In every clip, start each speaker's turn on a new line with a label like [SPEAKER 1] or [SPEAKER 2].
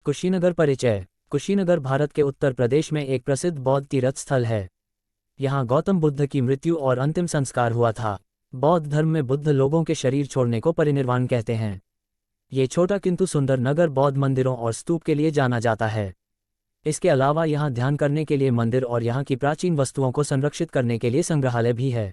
[SPEAKER 1] कुशीनगर परिचय। कुशीनगर भारत के उत्तर प्रदेश में एक प्रसिद्ध बौद्ध तीर्थ स्थल है। यहाँ गौतम बुद्ध की मृत्यु और अंतिम संस्कार हुआ था। बौद्ध धर्म में बुद्ध लोगों के शरीर छोड़ने को परिनिर्वाण कहते हैं। ये छोटा किंतु सुंदर नगर बौद्ध मंदिरों और स्तूप के लिए जाना जाता है। इसके अलावा यहाँ ध्यान करने के लिए मंदिर और यहाँ की प्राचीन वस्तुओं को संरक्षित करने के लिए संग्रहालय भी है।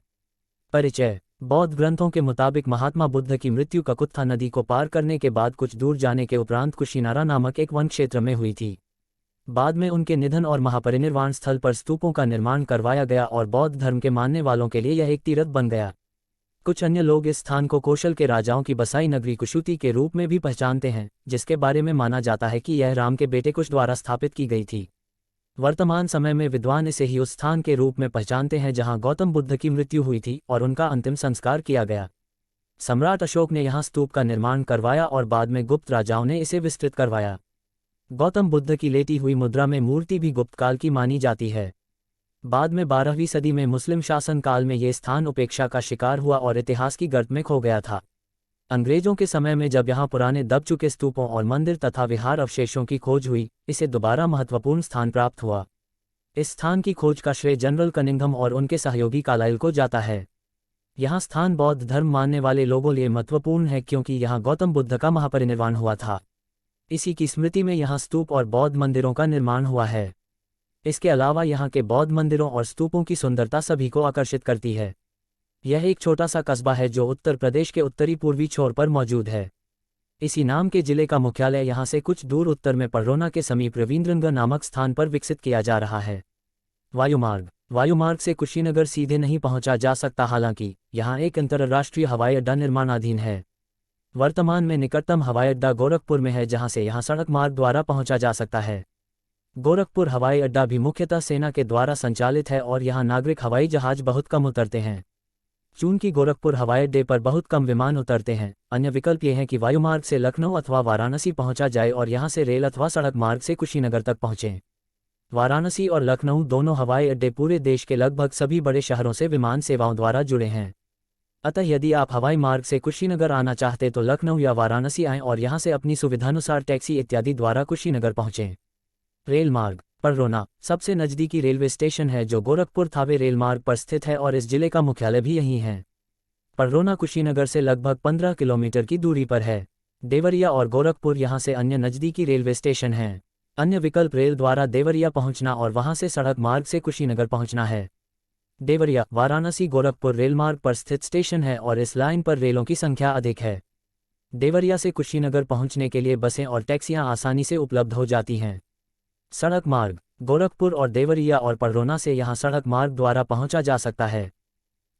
[SPEAKER 1] परिचय। बौद्ध ग्रंथों के मुताबिक महात्मा बुद्ध की मृत्यु ककुत्था नदी को पार करने के बाद कुछ दूर जाने के उपरांत कुशीनारा नामक एक वन क्षेत्र में हुई थी। बाद में उनके निधन और महापरिनिर्वाण स्थल पर स्तूपों का निर्माण करवाया गया और बौद्ध धर्म के मानने वालों के लिए यह एक तीर्थ बन गया। कुछ अन्य लोग इस स्थान को कौशल के राजाओं की बसाई नगरी कुशुति के रूप में भी पहचानते हैं, जिसके बारे में माना जाता है कि यह राम के बेटे कुश द्वारा स्थापित की गई थी। वर्तमान समय में विद्वान इसे ही उस स्थान के रूप में पहचानते हैं जहां गौतम बुद्ध की मृत्यु हुई थी और उनका अंतिम संस्कार किया गया। सम्राट अशोक ने यहां स्तूप का निर्माण करवाया और बाद में गुप्त राजाओं ने इसे विस्तृत करवाया। गौतम बुद्ध की लेटी हुई मुद्रा में मूर्ति भी गुप्त काल की मानी जाती है। बाद में 12वीं सदी में मुस्लिम शासन काल में ये स्थान उपेक्षा का शिकार हुआ और इतिहास की गर्त में खो गया था। अंग्रेजों के समय में जब यहाँ पुराने दब चुके स्तूपों और मंदिर तथा विहार अवशेषों की खोज हुई, इसे दोबारा महत्वपूर्ण स्थान प्राप्त हुआ। इस स्थान की खोज का श्रेय जनरल कनिंघम और उनके सहयोगी कार्लाइल को जाता है। यहाँ स्थान बौद्ध धर्म मानने वाले लोगों लिए महत्वपूर्ण है क्योंकि यहाँ गौतम बुद्ध का महापरिनिर्वाण हुआ था। इसी की स्मृति में यहाँ स्तूप और बौद्ध मंदिरों का निर्माण हुआ है। इसके अलावा यहाँ के बौद्ध मंदिरों और स्तूपों की सुंदरता सभी को आकर्षित करती है। यह एक छोटा सा कस्बा है जो उत्तर प्रदेश के उत्तरी पूर्वी छोर पर मौजूद है। इसी नाम के जिले का मुख्यालय यहाँ से कुछ दूर उत्तर में पररोना के समीप रविंद्रनगर नामक स्थान पर विकसित किया जा रहा है। वायुमार्ग से कुशीनगर सीधे नहीं पहुंचा जा सकता, हालांकि यहाँ एक अंतर्राष्ट्रीय हवाई अड्डा निर्माणाधीन है। वर्तमान में निकटतम हवाई अड्डा गोरखपुर में है, जहाँ से यहाँ सड़क मार्ग द्वारा पहुंचा जा सकता है। गोरखपुर हवाई अड्डा भी मुख्यतः सेना के द्वारा संचालित है और यहाँ नागरिक हवाई जहाज बहुत कम उतरते हैं। चूंकि गोरखपुर हवाई अड्डे पर बहुत कम विमान उतरते हैं, अन्य विकल्प ये है कि वायुमार्ग से लखनऊ अथवा वाराणसी पहुंचा जाए और यहां से रेल अथवा सड़क मार्ग से कुशीनगर तक पहुंचें। वाराणसी और लखनऊ दोनों हवाई अड्डे पूरे देश के लगभग सभी बड़े शहरों से विमान सेवाओं द्वारा जुड़े हैं। अतः यदि आप हवाई मार्ग से कुशीनगर आना चाहते तो लखनऊ या वाराणसी आएं और यहां से अपनी सुविधानुसार टैक्सी इत्यादि द्वारा कुशीनगर पहुंचें। रेल मार्ग। पररोना सबसे नज़दीकी रेलवे स्टेशन है जो गोरखपुर थावे रेल मार्ग पर स्थित है और इस जिले का मुख्यालय भी यहीं है। पररोना कुशीनगर से लगभग 15 किलोमीटर की दूरी पर है। देवरिया और गोरखपुर यहां से अन्य नज़दीकी रेलवे स्टेशन हैं। अन्य विकल्प रेल द्वारा देवरिया पहुंचना और वहां से सड़क मार्ग से कुशीनगर पहुंचना है। देवरिया वाराणसी गोरखपुर रेल मार्ग पर स्थित स्टेशन है और इस लाइन पर रेलों की संख्या अधिक है। देवरिया से कुशीनगर पहुंचने के लिए बसें और टैक्सियां आसानी से उपलब्ध हो जाती हैं। सड़क मार्ग। गोरखपुर और देवरिया और पररोना से यहां सड़क मार्ग द्वारा पहुंचा जा सकता है।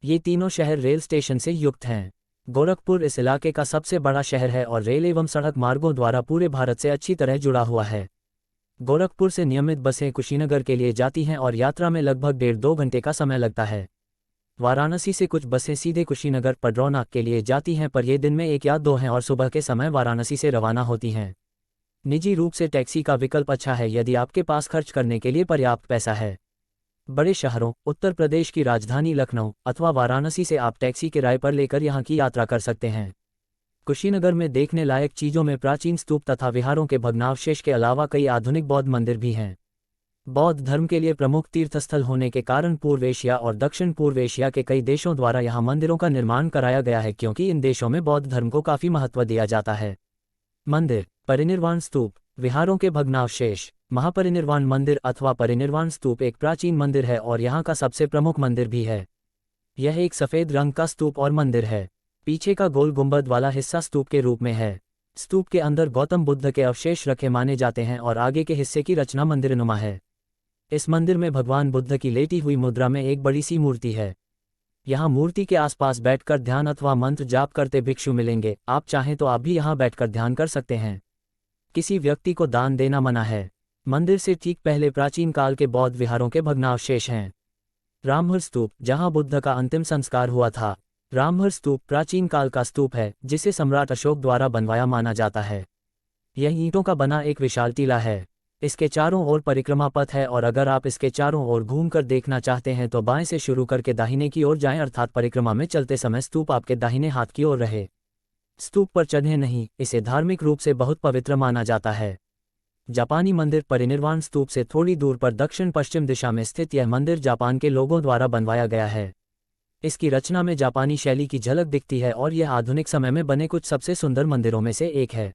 [SPEAKER 1] ये तीनों शहर रेल स्टेशन से युक्त हैं। गोरखपुर इस इलाके का सबसे बड़ा शहर है और रेल एवं सड़क मार्गों द्वारा पूरे भारत से अच्छी तरह जुड़ा हुआ है। गोरखपुर से नियमित बसें कुशीनगर के लिए जाती हैं और यात्रा में लगभग 1.5-2 घंटे का समय लगता है। वाराणसी से कुछ बसें सीधे कुशीनगर पररोना के लिए जाती हैं, पर ये दिन में 1 या 2 हैं और सुबह के समय वाराणसी से रवाना होती हैं। निजी रूप से टैक्सी का विकल्प अच्छा है यदि आपके पास खर्च करने के लिए पर्याप्त पैसा है। बड़े शहरों उत्तर प्रदेश की राजधानी लखनऊ अथवा वाराणसी से आप टैक्सी किराए पर लेकर यहां की यात्रा कर सकते हैं। कुशीनगर में देखने लायक चीज़ों में प्राचीन स्तूप तथा विहारों के भग्नावशेष के अलावा कई आधुनिक बौद्ध मंदिर भी हैं। बौद्ध धर्म के लिए प्रमुख तीर्थस्थल होने के कारण पूर्व एशिया और दक्षिण पूर्व एशिया के कई देशों द्वारा यहाँ मंदिरों का निर्माण कराया गया है, क्योंकि इन देशों में बौद्ध धर्म को काफ़ी महत्व दिया जाता है। मंदिर। परिनिर्वाण स्तूप। विहारों के भग्नावशेष। महापरिनिर्वाण मंदिर अथवा परिनिर्वाण स्तूप एक प्राचीन मंदिर है और यहाँ का सबसे प्रमुख मंदिर भी है। यह एक सफ़ेद रंग का स्तूप और मंदिर है। पीछे का गोल गुंबद वाला हिस्सा स्तूप के रूप में है। स्तूप के अंदर गौतम बुद्ध के अवशेष रखे माने जाते हैं और आगे के हिस्से की रचना मंदिरनुमा है। इस मंदिर में भगवान बुद्ध की लेटी हुई मुद्रा में एक बड़ी सी मूर्ति है। यहाँ मूर्ति के आसपास बैठकर ध्यान अथवा मंत्र जाप करते भिक्षु मिलेंगे। आप चाहें तो आप भी यहाँ बैठकर ध्यान कर सकते हैं। किसी व्यक्ति को दान देना मना है। मंदिर से ठीक पहले प्राचीन काल के बौद्ध विहारों के भग्नावशेष हैं। रामहर स्तूप, जहाँ बुद्ध का अंतिम संस्कार हुआ था। रामहर स्तूप प्राचीन काल का स्तूप है जिसे सम्राट अशोक द्वारा बनवाया माना जाता है। यह ईंटों का बना एक विशाल टीला है। इसके चारों ओर परिक्रमा पथ है और अगर आप इसके चारों ओर घूमकर देखना चाहते हैं तो बाएं से शुरू करके दाहिने की ओर जाएं, अर्थात परिक्रमा में चलते समय स्तूप आपके दाहिने हाथ की ओर रहे। स्तूप पर चढ़े नहीं, इसे धार्मिक रूप से बहुत पवित्र माना जाता है। जापानी मंदिर परिनिर्वाण स्तूप से थोड़ी दूर पर दक्षिण पश्चिम दिशा में स्थित यह मंदिर जापान के लोगों द्वारा बनवाया गया है। इसकी रचना में जापानी शैली की झलक दिखती है और यह आधुनिक समय में बने कुछ सबसे सुंदर मंदिरों में से एक है।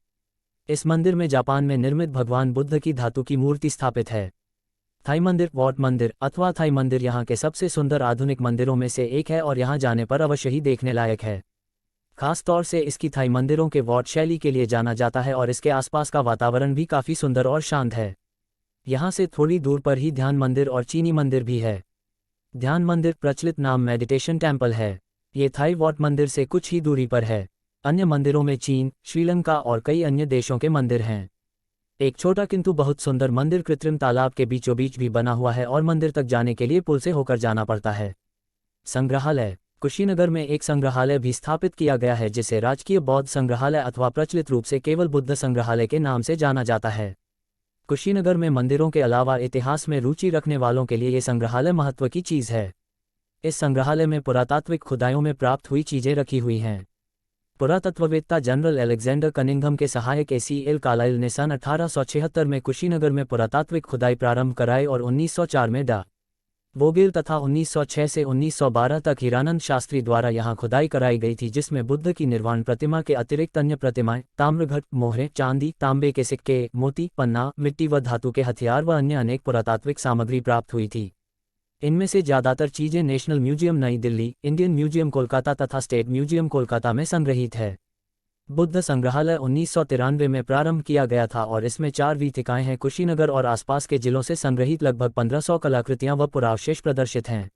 [SPEAKER 1] इस मंदिर में जापान में निर्मित भगवान बुद्ध की धातु की मूर्ति स्थापित है। थाई मंदिर वॉट मंदिर अथवा थाई मंदिर यहाँ के सबसे सुंदर आधुनिक मंदिरों में से एक है और यहाँ जाने पर अवश्य ही देखने लायक है। खास तौर से इसकी थाई मंदिरों के वॉट शैली के लिए जाना जाता है और इसके आसपास का वातावरण भी काफ़ी सुंदर और शांत है। यहाँ से थोड़ी दूर पर ही ध्यान मंदिर और चीनी मंदिर भी है। ध्यान मंदिर प्रचलित नाम मेडिटेशन टेम्पल है। ये थाई वॉट मंदिर से कुछ ही दूरी पर है। अन्य मंदिरों में चीन, श्रीलंका और कई अन्य देशों के मंदिर हैं। एक छोटा किंतु बहुत सुंदर मंदिर कृत्रिम तालाब के बीचों बीच भी बना हुआ है और मंदिर तक जाने के लिए पुल से होकर जाना पड़ता है। संग्रहालय कुशीनगर में एक संग्रहालय भी स्थापित किया गया है जिसे राजकीय बौद्ध संग्रहालय अथवा प्रचलित रूप से केवल बुद्ध संग्रहालय के नाम से जाना जाता है। कुशीनगर में मंदिरों के अलावा इतिहास में रुचि रखने वालों के लिए ये संग्रहालय महत्व की चीज़ है। इस संग्रहालय में पुरातात्विक खुदाइयों में प्राप्त हुई चीज़ें रखी हुई हैं। पुरातत्ववेत्ता जनरल एलेक्जेंडर कनिंघम के सहायक एसीएल कालाइल ने सन 1876 में कुशीनगर में पुरातात्विक खुदाई प्रारंभ कराई और 1904 में डा वोगेल तथा 1906 से 1912 तक हीरानंद शास्त्री द्वारा यहां खुदाई कराई गई थी, जिसमें बुद्ध की निर्वाण प्रतिमा के अतिरिक्त अन्य प्रतिमाएं, ताम्रघट, मोहरे, चांदी, तांबे के सिक्के, मोती, पन्ना, मिट्टी व धातु के हथियार व अन्य अनेक पुरातात्विक सामग्री प्राप्त हुई थी। इनमें से ज़्यादातर चीज़ें नेशनल म्यूजियम नई दिल्ली, इंडियन म्यूजियम कोलकाता तथा स्टेट म्यूजियम कोलकाता में संग्रहीत है। बुद्ध संग्रहालय 1993 में प्रारंभ किया गया था और इसमें 4 वीथिकाएं हैं। कुशीनगर और आसपास के जिलों से संग्रहित लगभग 1500 कलाकृतियां व पुरावशेष प्रदर्शित हैं।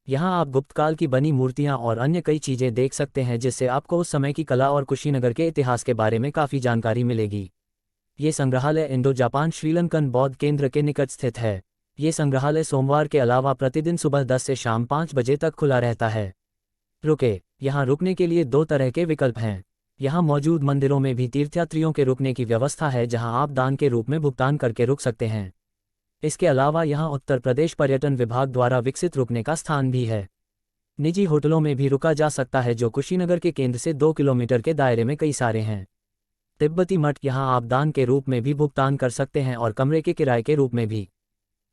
[SPEAKER 1] यहां आप गुप्तकाल की बनी मूर्तियां और अन्य कई चीज़ें देख सकते हैं, जिससे आपको उस समय की कला और कुशीनगर के इतिहास के बारे में काफ़ी जानकारी मिलेगी। ये संग्रहालय इंडो जापान श्रीलंकन बौद्ध केंद्र के निकट स्थित है। ये संग्रहालय सोमवार के अलावा प्रतिदिन सुबह 10 से शाम 5 बजे तक खुला रहता है। यहाँ रुकने के लिए 2 तरह के विकल्प हैं। यहाँ मौजूद मंदिरों में भी तीर्थयात्रियों के रुकने की व्यवस्था है, जहाँ आप दान के रूप में भुगतान करके रुक सकते हैं। इसके अलावा यहाँ उत्तर प्रदेश पर्यटन विभाग द्वारा विकसित रुकने का स्थान भी है। निजी होटलों में भी रुका जा सकता है, जो कुशीनगर के केंद्र से 2 किलोमीटर के दायरे में कई सारे हैं। तिब्बती मठ यहाँ आप दान के रूप में भी भुगतान कर सकते हैं और कमरे के किराए के रूप में भी।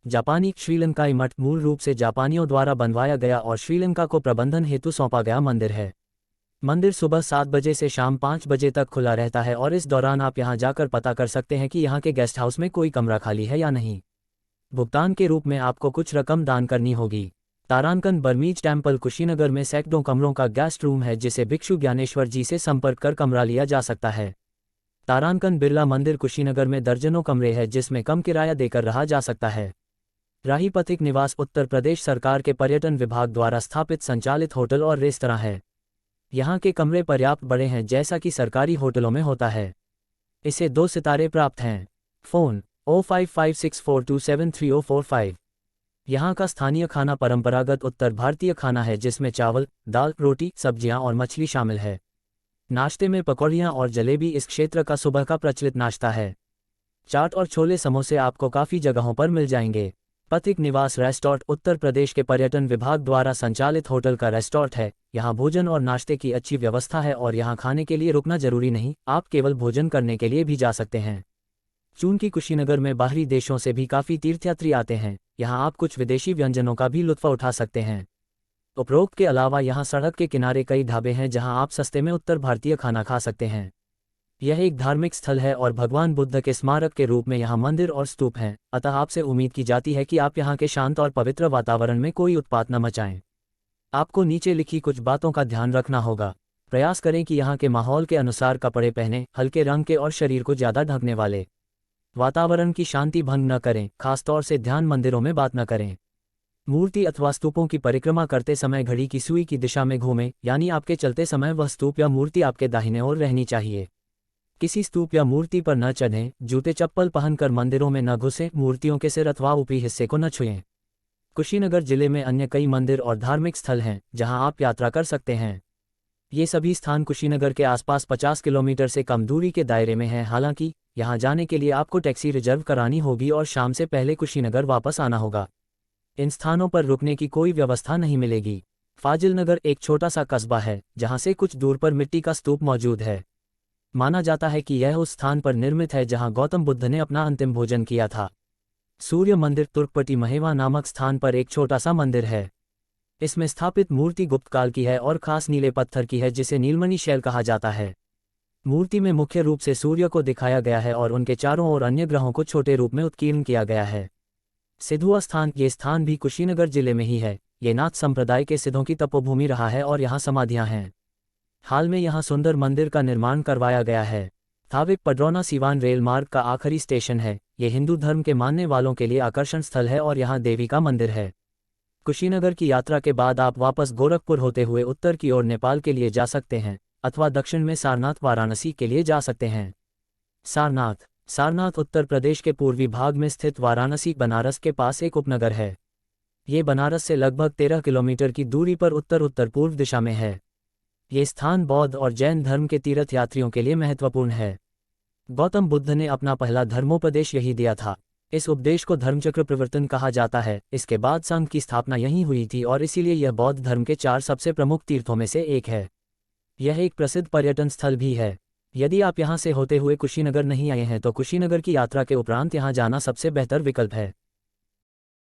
[SPEAKER 1] जापानी श्रीलंकाई मठ मूल रूप से जापानियों द्वारा बनवाया गया और श्रीलंका को प्रबंधन हेतु सौंपा गया मंदिर है। मंदिर सुबह 7 बजे से शाम 5 बजे तक खुला रहता है और इस दौरान आप यहां जाकर पता कर सकते हैं कि यहां के गेस्ट हाउस में कोई कमरा खाली है या नहीं। भुगतान के रूप में आपको कुछ रकम दान करनी होगी। तारानकन बर्मीज टेम्पल कुशीनगर में सैकड़ों कमरों का गेस्ट रूम है, जिसे भिक्षु ज्ञानेश्वर जी से संपर्क कर कमरा लिया जा सकता है। तारानकन बिरला मंदिर कुशीनगर में दर्जनों कमरे हैं, जिसमें कम किराया देकर रहा जा सकता है। राही पथिक निवास उत्तर प्रदेश सरकार के पर्यटन विभाग द्वारा स्थापित संचालित होटल और रेस्तरां है। यहाँ के कमरे पर्याप्त बड़े हैं, जैसा कि सरकारी होटलों में होता है। इसे 2 सितारे प्राप्त हैं। फ़ोन 0556427345। यहाँ का स्थानीय खाना परंपरागत उत्तर भारतीय खाना है, जिसमें चावल, दाल, रोटी, सब्जियाँ और मछली शामिल है। नाश्ते में पकौड़ियाँ और जलेबी इस क्षेत्र का सुबह का प्रचलित नाश्ता है। चाट और छोले समोसे आपको काफ़ी जगहों पर मिल जाएंगे। पथिक निवास रेस्टोरेंट उत्तर प्रदेश के पर्यटन विभाग द्वारा संचालित होटल का रेस्टोरेंट है। यहाँ भोजन और नाश्ते की अच्छी व्यवस्था है और यहाँ खाने के लिए रुकना जरूरी नहीं, आप केवल भोजन करने के लिए भी जा सकते हैं। चूंकि कुशीनगर में बाहरी देशों से भी काफ़ी तीर्थयात्री आते हैं, यहाँ आप कुछ विदेशी व्यंजनों का भी लुत्फ़ उठा सकते हैं। उपरोक्त के अलावा यहाँ सड़क के किनारे कई ढाबे हैं, जहाँ आप सस्ते में उत्तर भारतीय खाना खा सकते हैं। यह एक धार्मिक स्थल है और भगवान बुद्ध के स्मारक के रूप में यहाँ मंदिर और स्तूप हैं, अतः आपसे उम्मीद की जाती है कि आप यहाँ के शांत और पवित्र वातावरण में कोई उत्पात न मचाएं। आपको नीचे लिखी कुछ बातों का ध्यान रखना होगा। प्रयास करें कि यहाँ के माहौल के अनुसार कपड़े पहनें, हल्के रंग के और शरीर को ज़्यादा ढकने वाले। वातावरण की शांति भंग न करें, खासतौर से ध्यान मंदिरों में बात न करें। मूर्ति अथवा स्तूपों की परिक्रमा करते समय घड़ी की सुई की दिशा में घूमें, यानी आपके चलते समय वह स्तूप या मूर्ति आपके दाहिने ओर रहनी चाहिए। किसी स्तूप या मूर्ति पर न चढ़ें, जूते चप्पल पहनकर मंदिरों में न घुसें, मूर्तियों के सिर अथवा ऊपरी हिस्से को न छुएं। कुशीनगर जिले में अन्य कई मंदिर और धार्मिक स्थल हैं, जहां आप यात्रा कर सकते हैं। ये सभी स्थान कुशीनगर के आसपास 50 किलोमीटर से कम दूरी के दायरे में हैं। हालांकि यहां जाने के लिए आपको टैक्सी रिजर्व करानी होगी और शाम से पहले कुशीनगर वापस आना होगा। इन स्थानों पर रुकने की कोई व्यवस्था नहीं मिलेगी। फाजिल नगर एक छोटा सा कस्बा है, जहां से कुछ दूर पर मिट्टी का स्तूप मौजूद है। माना जाता है कि यह उस स्थान पर निर्मित है जहां गौतम बुद्ध ने अपना अंतिम भोजन किया था। सूर्य मंदिर तुर्कपटी महेवा नामक स्थान पर एक छोटा सा मंदिर है। इसमें स्थापित मूर्ति गुप्त काल की है और खास नीले पत्थर की है जिसे नीलमणि शैल कहा जाता है। मूर्ति में मुख्य रूप से सूर्य को दिखाया गया है और उनके चारों ओर अन्य ग्रहों को छोटे रूप में उत्कीर्ण किया गया है। सिद्धुआ स्थान, ये स्थान भी कुशीनगर जिले में ही है। ये नाथ संप्रदाय के सिद्धों की तपोभूमि रहा है और यहाँ समाधियाँ हैं। हाल में यहाँ सुंदर मंदिर का निर्माण करवाया गया है। थाविक पडरौना सीवान रेल मार्ग का आखिरी स्टेशन है। ये हिंदू धर्म के मानने वालों के लिए आकर्षण स्थल है और यहाँ देवी का मंदिर है। कुशीनगर की यात्रा के बाद आप वापस गोरखपुर होते हुए उत्तर की ओर नेपाल के लिए जा सकते हैं अथवा दक्षिण में सारनाथ वाराणसी के लिए जा सकते हैं। सारनाथ उत्तर प्रदेश के पूर्वी भाग में स्थित वाराणसी बनारस के पास एक उपनगर है। ये बनारस से लगभग 13 किलोमीटर की दूरी पर उत्तर उत्तर पूर्व दिशा में है। ये स्थान बौद्ध और जैन धर्म के तीर्थ यात्रियों के लिए महत्वपूर्ण है। गौतम बुद्ध ने अपना पहला धर्मोपदेश यही दिया था। इस उपदेश को धर्मचक्र प्रवर्तन कहा जाता है। इसके बाद संघ की स्थापना यहीं हुई थी और इसीलिए यह बौद्ध धर्म के 4 सबसे प्रमुख तीर्थों में से एक है। यह एक प्रसिद्ध पर्यटन स्थल भी है। यदि आप यहां से होते हुए कुशीनगर नहीं आए हैं तो कुशीनगर की यात्रा के उपरांत यहां जाना सबसे बेहतर विकल्प है।